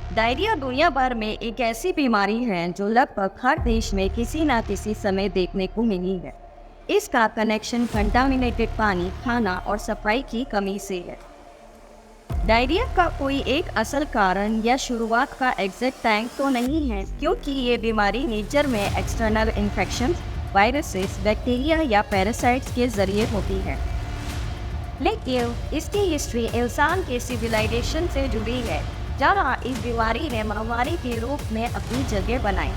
Diarrhoea दुनिया भर में एक ऐसी बीमारी है जो लगभग हर देश में किसी न किसी समय देखने को मिली है। इसका कनेक्शन कंटामिनेटेड पानी, खाना और सफाई की कमी से है। डायरिया का कोई एक असल कारण या शुरुआत का एग्जैक्ट टाइम तो नहीं है, क्योंकि ये बीमारी नेचर में एक्सटर्नल इन्फेक्शन, वायरसेस, बैक्टीरिया या पैरासाइट्स के जरिए होती है। लेकिन इसकी हिस्ट्री इंसान के सिविलाइजेशन से जुड़ी है, जहाँ इस बीमारी ने महामारी के रूप में अपनी जगह बनाई।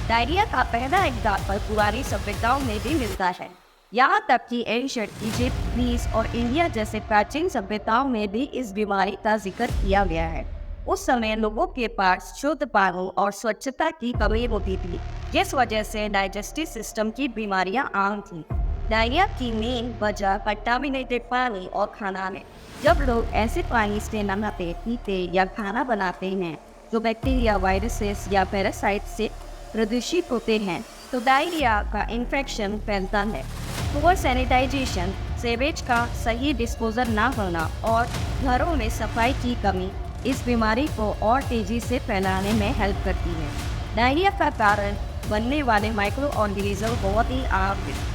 डायरिया का पहला एग्जाम्पल पुरानी सभ्यताओं में भी मिलता है। यहाँ तक कि एंशिएंट इजिप्ट, ग्रीस और इंडिया जैसे प्राचीन सभ्यताओं में भी इस बीमारी का जिक्र किया गया है। उस समय लोगों के पास शुद्ध पानी और स्वच्छता की कमी होती थी, जिस वजह से डाइजेस्टिव सिस्टम की बीमारियां आम थीं। डायरिया की मेन वजह कंटामिनेटेड पानी और खाना है। जब लोग ऐसे पानी से नहाते, पीते या खाना बनाते हैं जो बैक्टीरिया, वायरसेस या पैरासाइट से प्रदूषित होते हैं, तो डायरिया का इन्फेक्शन फैलता है। पुअर सैनिटाइजेशन, सीवेज का सही डिस्पोजल ना होना और घरों में सफाई की कमी इस बीमारी को और तेजी से फैलाने में हेल्प करती है। डायरिया का कारण बनने वाले माइक्रो ऑर्गेनिज्म बहुत ही आम है।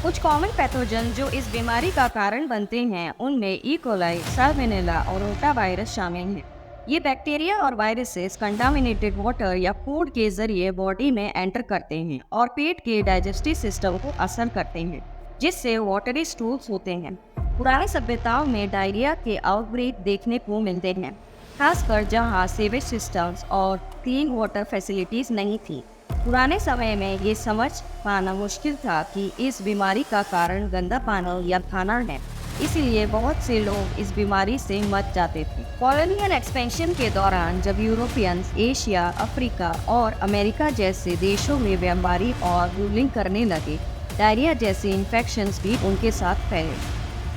कुछ कॉमन पैथोजन जो इस बीमारी का कारण बनते हैं, उनमें ई कोलाई, साल्मोनेला और रोटावायरस शामिल हैं। ये बैक्टीरिया और वायरसेस कंटामिनेटेड वाटर या फूड के जरिए बॉडी में एंटर करते हैं और पेट के डाइजेस्टिव सिस्टम को असर करते हैं, जिससे वाटरी स्टूल्स होते हैं। पुरानी सभ्यताओं में डायरिया के आउटब्रेक देखने को मिलते हैं, खासकर जहाँ सीवेज सिस्टम्स और क्लीन वाटर फैसिलिटीज नहीं थी। पुराने समय में ये समझ पाना मुश्किल था कि इस बीमारी का कारण गंदा पानी या खाना है, इसलिए बहुत से लोग इस बीमारी से मर जाते थे। कॉलोनियल एक्सपेंशन के दौरान जब यूरोपियंस एशिया, अफ्रीका और अमेरिका जैसे देशों में व्यापारी और रूलिंग करने लगे, डायरिया जैसे इन्फेक्शंस भी उनके साथ फैले।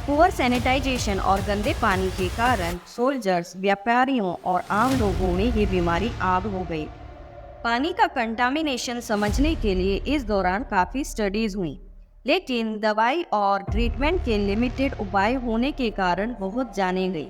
पुअर सैनिटाइजेशन और गंदे पानी के कारण सोल्जर्स, व्यापारियों और आम लोगों में ये बीमारी आम हो गई। पानी का कंटामिनेशन समझने के लिए इस दौरान काफ़ी स्टडीज़ हुई, लेकिन दवाई और ट्रीटमेंट के लिमिटेड उपाय होने के कारण बहुत जाने गई।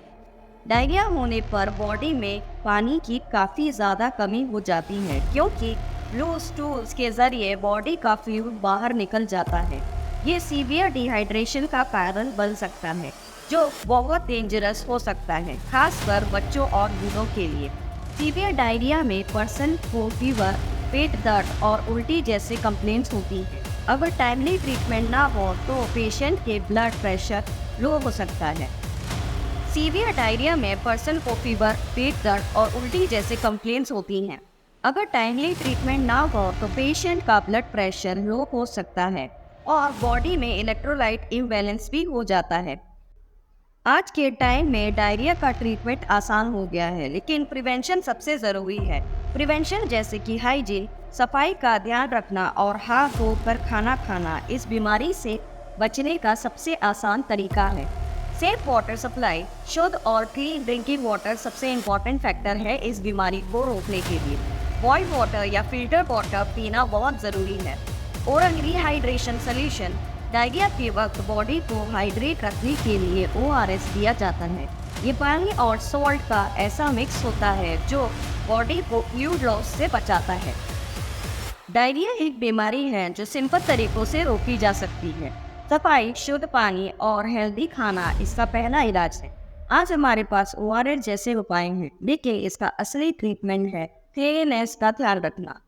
डायरिया होने पर बॉडी में पानी की काफ़ी ज़्यादा कमी हो जाती है, क्योंकि लूज स्टूल्स के ज़रिए बॉडी का फ्लूइड बाहर निकल जाता है। ये सीवियर डिहाइड्रेशन का कारण बन सकता है, जो बहुत डेंजरस हो सकता है, खासकर बच्चों और बूढ़ों के लिए। सीवियर डायरिया में पर्सन को फीवर, पेट दर्द और उल्टी जैसे कंप्लेंट्स होती हैं। अगर टाइमली ट्रीटमेंट ना हो तो पेशेंट के ब्लड प्रेशर लो हो सकता है। सीवियर डायरिया में पर्सन को फीवर, पेट दर्द और उल्टी जैसे कंप्लेंट्स होती हैं। अगर टाइमली ट्रीटमेंट ना हो तो पेशेंट का ब्लड प्रेशर लो हो सकता है और बॉडी में इलेक्ट्रोलाइट इम्बैलेंस भी हो जाता है। आज के टाइम में डायरिया का ट्रीटमेंट आसान हो गया है, लेकिन प्रिवेंशन सबसे ज़रूरी है। प्रिवेंशन जैसे कि हाइजीन, सफाई का ध्यान रखना और हाथ धोकर खाना खाना इस बीमारी से बचने का सबसे आसान तरीका है। सेफ वाटर सप्लाई, शुद्ध और क्लीन ड्रिंकिंग वाटर सबसे इम्पॉर्टेंट फैक्टर है इस बीमारी को रोकने के लिए। बॉइल्ड वाटर या फिल्टर वाटर पीना बहुत ज़रूरी है। ओरल रिहाइड्रेशन सॉल्यूशन, डायरिया के वक्त बॉडी को हाइड्रेट रखने के लिए ORS दिया जाता है। ये पानी और सॉल्ट का ऐसा मिक्स होता है जो बॉडी को फ्लूइड लॉस से बचाता है। डायरिया एक बीमारी है जो सिंपल तरीकों से रोकी जा सकती है। सफाई, शुद्ध पानी और हेल्दी खाना इसका पहला इलाज है। आज हमारे पास ORS जैसे उपाय हैं, लेकिन इसका असली ट्रीटमेंट है क्लीननेस का ख्याल रखना।